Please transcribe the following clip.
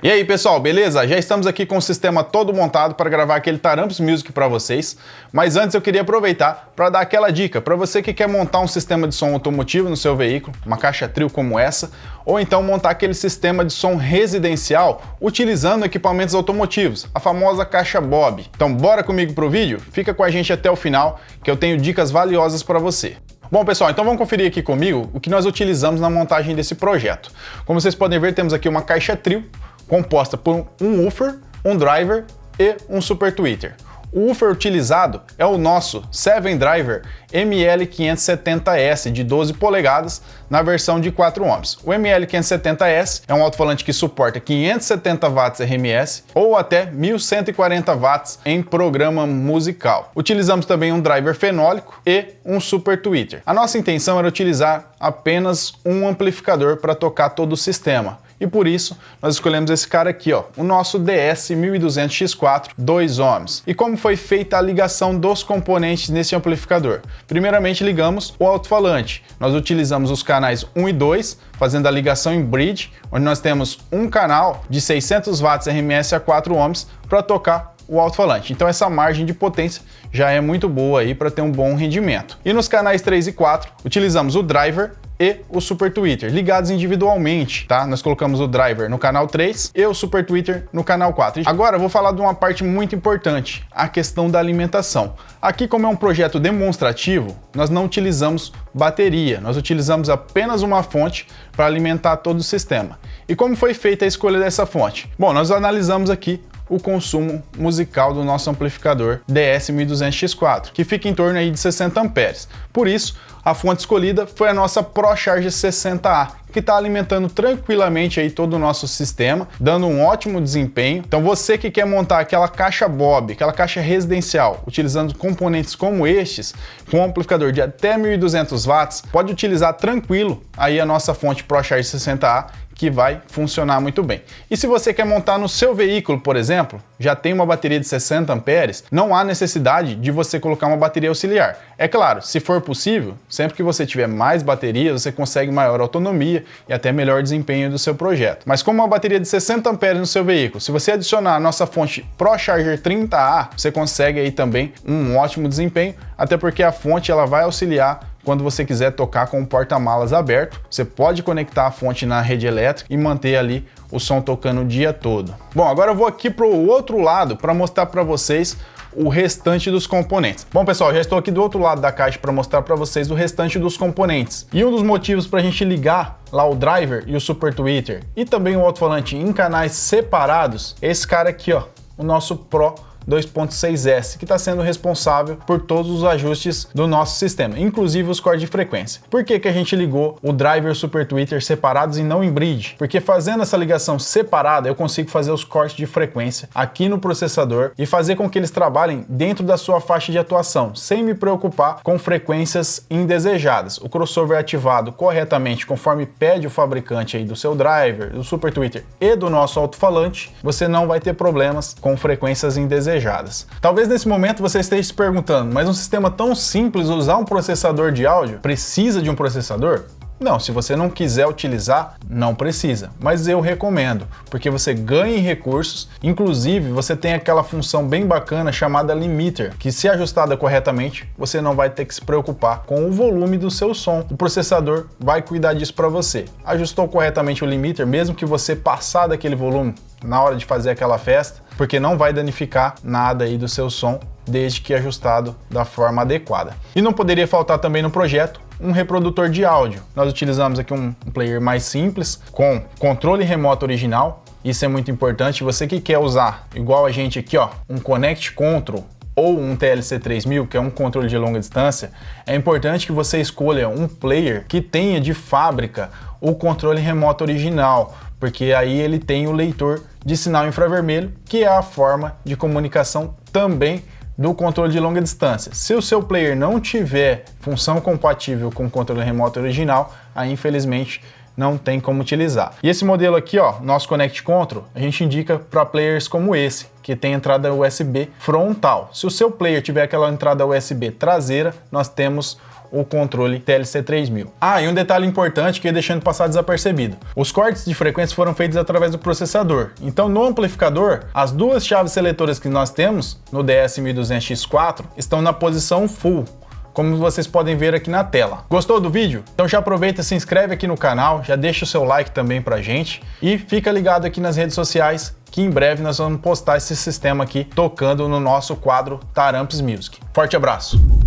E aí pessoal, beleza? Já estamos aqui com o sistema todo montado para gravar aquele Tarampos Music para vocês, mas antes eu queria aproveitar para dar aquela dica para você que quer montar um sistema de som automotivo no seu veículo, uma caixa trio como essa, ou então montar aquele sistema de som residencial utilizando equipamentos automotivos, a famosa caixa Bob. Então bora comigo pro vídeo? Fica com a gente até o final que eu tenho dicas valiosas para você. Bom pessoal, então vamos conferir aqui comigo o que nós utilizamos na montagem desse projeto. Como vocês podem ver, temos aqui uma caixa trio composta por um woofer, um driver e um super tweeter. O woofer utilizado é o nosso 7Driver ML570S de 12 polegadas na versão de 4 ohms. O ML570S é um alto-falante que suporta 570 watts RMS ou até 1140 watts em programa musical. Utilizamos também um driver fenólico e um super tweeter. A nossa intenção era utilizar apenas um amplificador para tocar todo o sistema. E por isso, nós escolhemos esse cara aqui, ó, o nosso DS1200X4 2 ohms. E como foi feita a ligação dos componentes nesse amplificador? Primeiramente ligamos o alto-falante. Nós utilizamos os canais 1 e 2, fazendo a ligação em bridge, onde nós temos um canal de 600 watts RMS a 4 ohms para tocar o alto-falante. Então essa margem de potência já é muito boa aí para ter um bom rendimento. E nos canais 3 e 4, utilizamos o driver e o super tweeter, ligados individualmente, tá? Nós colocamos o driver no canal 3 e o super tweeter no canal 4. Agora eu vou falar de uma parte muito importante, a questão da alimentação. Aqui, como é um projeto demonstrativo, nós não utilizamos bateria, nós utilizamos apenas uma fonte para alimentar todo o sistema. E como foi feita a escolha dessa fonte? Bom, nós analisamos aqui o consumo musical do nosso amplificador DS1200X4, que fica em torno aí de 60 amperes. Por isso, a fonte escolhida foi a nossa ProCharge 60A, que está alimentando tranquilamente aí todo o nosso sistema, dando um ótimo desempenho. Então você que quer montar aquela caixa Bob, aquela caixa residencial, utilizando componentes como estes, com um amplificador de até 1200 watts, pode utilizar tranquilo aí a nossa fonte ProCharge 60A, que vai funcionar muito bem. E se você quer montar no seu veículo, por exemplo, já tem uma bateria de 60 amperes, não há necessidade de você colocar uma bateria auxiliar. É claro, se for possível, sempre que você tiver mais baterias, você consegue maior autonomia e até melhor desempenho do seu projeto. Mas como uma bateria de 60 amperes no seu veículo, se você adicionar a nossa fonte ProCharger 30A, você consegue aí também um ótimo desempenho, até porque a fonte ela vai auxiliar quando você quiser tocar com o porta-malas aberto. Você pode conectar a fonte na rede elétrica e manter ali o som tocando o dia todo. Bom, agora eu vou aqui para o outro lado para mostrar para vocês o restante dos componentes. Bom pessoal, já estou aqui do outro lado da caixa para mostrar para vocês o restante dos componentes. E um dos motivos para a gente ligar lá o driver e o super tweeter e também o alto-falante em canais separados é esse cara aqui, ó, o nosso Pro 2.6S, que está sendo responsável por todos os ajustes do nosso sistema, inclusive os cortes de frequência. Por que que a gente ligou o driver e o super tweeter separados e não em bridge? Porque fazendo essa ligação separada, eu consigo fazer os cortes de frequência aqui no processador e fazer com que eles trabalhem dentro da sua faixa de atuação, sem me preocupar com frequências indesejadas. O crossover é ativado corretamente conforme pede o fabricante aí do seu driver, do super tweeter e do nosso alto-falante, você não vai ter problemas com frequências indesejadas. Talvez nesse momento você esteja se perguntando, mas um sistema tão simples, usar um processador de áudio, precisa de um processador? Não, se você não quiser utilizar, não precisa, mas eu recomendo, porque você ganha em recursos, inclusive você tem aquela função bem bacana chamada limiter, que se ajustada corretamente, você não vai ter que se preocupar com o volume do seu som. O processador vai cuidar disso para você. Ajustou corretamente o limiter, mesmo que você passar daquele volume na hora de fazer aquela festa, porque não vai danificar nada aí do seu som, desde que ajustado da forma adequada. E não poderia faltar também no projeto um reprodutor de áudio. Nós utilizamos aqui um player mais simples, com controle remoto original. Isso é muito importante. Você que quer usar, igual a gente aqui, ó, um Connect Control ou um TLC3000, que é um controle de longa distância, é importante que você escolha um player que tenha de fábrica o controle remoto original, porque aí ele tem o leitor de sinal infravermelho, que é a forma de comunicação também do controle de longa distância. Se o seu player não tiver função compatível com o controle remoto original, aí infelizmente não tem como utilizar. E esse modelo aqui, ó, nosso Connect Control, a gente indica para players como esse, que tem entrada USB frontal. Se o seu player tiver aquela entrada USB traseira, nós temos o controle TLC3000. E um detalhe importante que eu ia deixando passar desapercebido. Os cortes de frequência foram feitos através do processador. Então no amplificador, as duas chaves seletoras que nós temos no DS1200X4 estão na posição full, como vocês podem ver aqui na tela. Gostou do vídeo? Então já aproveita e se inscreve aqui no canal, já deixa o seu like também pra gente e fica ligado aqui nas redes sociais que em breve nós vamos postar esse sistema aqui tocando no nosso quadro Taramps Music. Forte abraço!